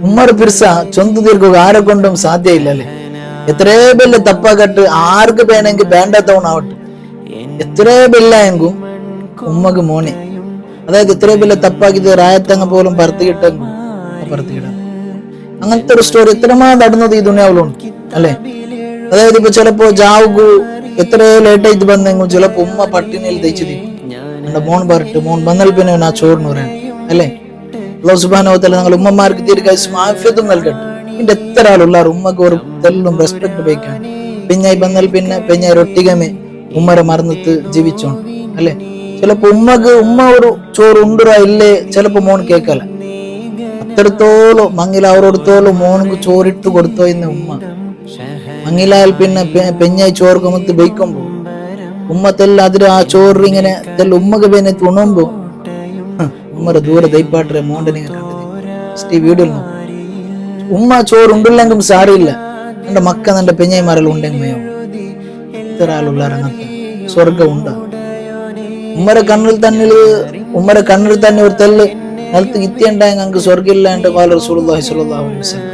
ഉമ്മർ പിർസ ചൊന്തു തീർക്കുക ആരെ കൊണ്ടും സാധ്യമില്ലല്ലേ. എത്രയോ വലിയ തപ്പാകട്ട് ആർക്ക് വേണമെങ്കിൽ വേണ്ടാത്തവണാവട്ടെ, എത്രയോ ബെല്ലായെങ്കും ഉമ്മക്ക് മോനെ, അതായത് എത്രയോ വലിയ തപ്പാക്കിയത് റായത്തങ്ങ പോലും പറത്തിക്കിട്ടെങ്കും പറത്തിക്കിടാം. അങ്ങനത്തെ ഒരു സ്റ്റോറി എത്രമാ നടന്നത് ഈ ദുനിയാവിലുണ്ട് അല്ലെ. അതായത് ഇപ്പൊ ചിലപ്പോ ജാവുകു എത്രയോ ലേറ്റായിട്ട് ബന്നെങ്കും ചിലപ്പോ ഉമ്മ പട്ടിണിയിൽ തയ്ച്ചത് എന്റെ മോൻ പറഞ്ഞിട്ട് മോൻ വന്നാൽ പിന്നെ ആ ചോറിന് പറയാൻ അല്ലെ. അല്ലാഹു സുബ്ഹാനഹു വ തആല ഞങ്ങൾ ഉമ്മമാർക്ക് ദീർഘായുസ്സും ആഫിയത്തും നൽകട്ടെ. ഇതിന്റെ എത്ര ആളുള്ളാർ ഉമ്മക്ക് ഒരു തെല്ലും റെസ്പെക്ട് വയ്ക്കാൻ പിഞ്ഞായി വന്നാൽ പിന്നെ പെഞ്ഞായി ഒട്ടികമേ ഉമ്മരെ മറന്നിട്ട് ജീവിച്ചോണ്ട് അല്ലെ. ചിലപ്പോ ഉമ്മക്ക് ഉമ്മ ഒരു ചോറ് ഉണ്ടുറ ഇല്ലേ ചിലപ്പോ മോൻ കേക്കല. അത്രത്തോളം മങ്ങില അവരോടത്തോളം മോനക്ക് ചോറിട്ട് കൊടുത്തോ ഇന്ന് ഉമ്മ. മങ്ങിലാൽ പിന്നെ പെഞ്ഞായി ചോറ് കൊമത്ത് ബൈക്കുമ്പോ ഉമ്മത്തെല്ലാം അതിൽ ആ ചോറ് ഇങ്ങനെ തെല്ല ഉമ്മക്ക് പിന്നെ തുണുമ്പോ ഉമ്മറെ ദൂരെ ദൈപ്പാട്ടെ മോണ്ടനെ കണ്ടത് വീഡിയോ നോക്കും. ഉമ്മ ചോറ് ഉണ്ടില്ലെങ്കിലും സാരിയില്ല, എന്റെ മക്ക എന്റെ പെഞ്ഞായിമാരെല്ലാം ഉണ്ടെങ്കിൽ ഇത്ര ആളുള്ളാരങ്ങത്തെ സ്വർഗം ഉണ്ടാ. ഉമ്മരെ കണ്ണിൽ തന്നെ ഒരു തെല്ല് നിലത്ത് ഇത്തിയുണ്ടായ ഞങ്ങൾക്ക് സ്വർഗം ഇല്ലാണ്ട് ഖാല റസൂലുള്ളാഹി സ്വല്ലല്ലാഹു അലൈഹി വസല്ലം.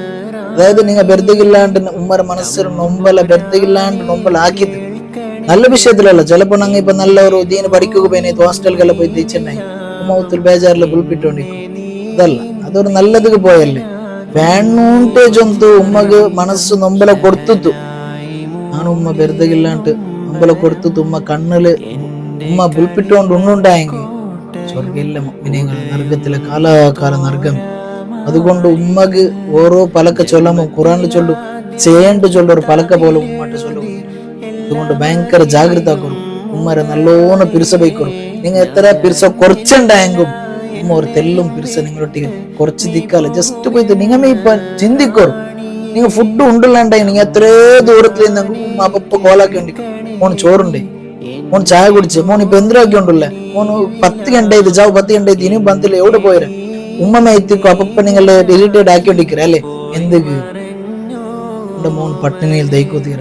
അതായത് നിങ്ങൾ ബെർദില്ലാണ്ട് ഉമ്മരെ മനസ്സിൽ നൊമ്പല ബെർദില്ലാണ്ട് നൊമ്പലാക്കിയത് നല്ല വിഷയത്തിലല്ല. ചിലപ്പോ ഞങ്ങൾ ഇപ്പൊ നല്ല ഒരു ദീന് പഠിക്കുക പോയി ഹോസ്റ്റലിലെല്ലാം പോയി തിരിച്ചുണ്ടായി ഉമ്മത്തിൽ ബേജാറിൽ ബുൾപ്പിട്ടോണ്ടിരിക്കും. അതല്ല, അതൊരു നല്ലതിക്ക് പോയല്ലേ. വേണൂണ്ട് ചൊന്തു ഉമ്മക്ക് മനസ്സ് നൊമ്പല കൊടുത്തു ആണ് ഉമ്മ ബെർദില്ലാണ്ട് നൊമ്പല കൊടുത്തു ഉമ്മ കണ്ണില് ഉമ്മ ബുൾപ്പിട്ടോണ്ട് ഉണ്ണുണ്ടായെങ്കിൽ സ്വർഗയില്ല മുഅ്മിനീങ്ങൾ, നരകത്തിലെ കാലാകാല നരകം. അതുകൊണ്ട് ഉമ്മക്ക് ഓരോ പലക്ക ചൊല്ലുമ്പോൾ ഖുർആനിൽ ചൊല്ലു ചെയ്യേണ്ട ചൊല്ലു ഒരു പലക്ക പോലും ഉമ്മട്ട് ചൊല്ലു. അതുകൊണ്ട് ഭയങ്കര ജാഗ്രത ആക്കണം. ഉമ്മരെ നല്ലോണം പിരിസ വയ്ക്കണം. നിങ്ങൾ എത്ര പിരിസ കുറച്ചുണ്ടായെങ്കും ഉമ്മ ഒരു തെല്ലും പിരിസ നിങ്ങളൊട്ടിക്ക് കുറച്ച് ദിക്കാല ജസ്റ്റ് പോയിട്ട് നിങ്ങൾ ഇപ്പൊ ചിന്തിക്കോ. നിങ്ങൾ ഫുഡ് ഉണ്ടില്ലാണ്ടായി നിങ്ങൾ എത്രയോ ദൂരത്തിൽ നിന്നെങ്കിൽ ഉമ്മ അപ്പ കോലാക്കി ഉണ്ടിക്കും. മോൻ ചോറുണ്ടേ, മോൻ ചായ കുടിച്ച്, മോൻ ഇപ്പൊ എന്തിനാക്കി ഉണ്ടല്ലേ, മോൻ 10 ഗಂಟೆ ജാവ് 10 ഗಂಟೆ ഇനിയും ബന്ധില്ല എവിടെ പോയര ഉമ്മ എത്തിക്കോ. അപ്പ നിങ്ങൾ ഡിലീറ്റഡ് ആക്കിക്കൊണ്ടിരിക്കറ അല്ലെ. എന്തൊക്കെ എന്റെ മോൻ പട്ടിണിയിൽ ദൈക്കോ തീര.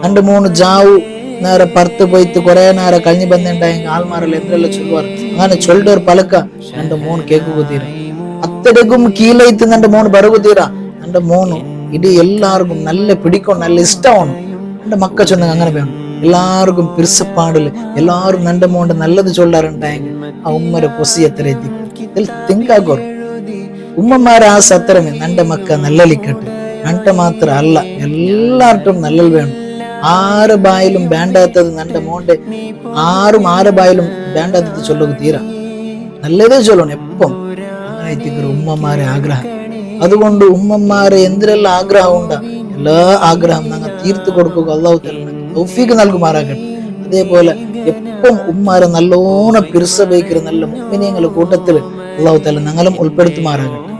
എന്റെ മോന് ജാവു നേരെ പറത്ത് പോയിട്ട് കുറെ നേരം കഴിഞ്ഞ് ബന്ധുണ്ടായെങ്കിൽ ആൾമാരെല്ലാം എന്തെല്ലാം ചൊല്ലുവാർ. അങ്ങനെ ചൊല്ലൊരു പലക്ക എന്റെ മോൻ കേൾക്കുക തീര. അത്തടക്കും കീഴത്ത് എന്റെ മോൻ ബറുകു തീര. എന്റെ മോന് ഇടി എല്ലാവർക്കും നല്ല പിടിക്കണം, നല്ല ഇഷ്ടമാണ്. എന്റെ മക്ക ചൊന്ന അങ്ങനെ വേണം. എല്ലാവർക്കും പിരിസപ്പാടില് എല്ലാവരും എന്റെ മോണ്ട് നല്ലത് ചൊല്ലാറുണ്ടായെങ്കിൽ ആ ഉമ്മരെ പൊസി എത്ര എത്തി തിങ്കാക്കോർ. ഉമ്മമാരെ ആ സത്രമേ എന്റെ മക്ക നല്ലലിക്കട്ടെ. എന്റെ മാത്രം അല്ല, എല്ലാവർക്കും നല്ലൽ വേണം. ആറ് ബായിലും വേണ്ടാത്തത് എന്റെ മോന്റെ ആരെ ബായിലും വേണ്ടാത്തത് ചൊല്ലുക തീരാ. നല്ലതേ ചൊല്ലണം എപ്പം. അങ്ങനെ ഉമ്മമാരെ ആഗ്രഹം. അതുകൊണ്ട് ഉമ്മമാരെ എന്തിനെല്ലാം ആഗ്രഹം ഉണ്ടാ എല്ലാ ആഗ്രഹം ഞങ്ങൾ തീർത്തു കൊടുക്കുക. അല്ലാഹു തആല തൗഫീഖ് നൽകുമാറാകട്ടെ. അതേപോലെ എപ്പം ഉമ്മാരെ നല്ലോണം പിരിസ വയ്ക്കുന്ന നല്ല മുഅ്മിനീങ്ങളുടെ കൂട്ടത്തിൽ അല്ലാഹു തആല ഞങ്ങളും ഉൾപ്പെടുത്തുമാറാകട്ടെ.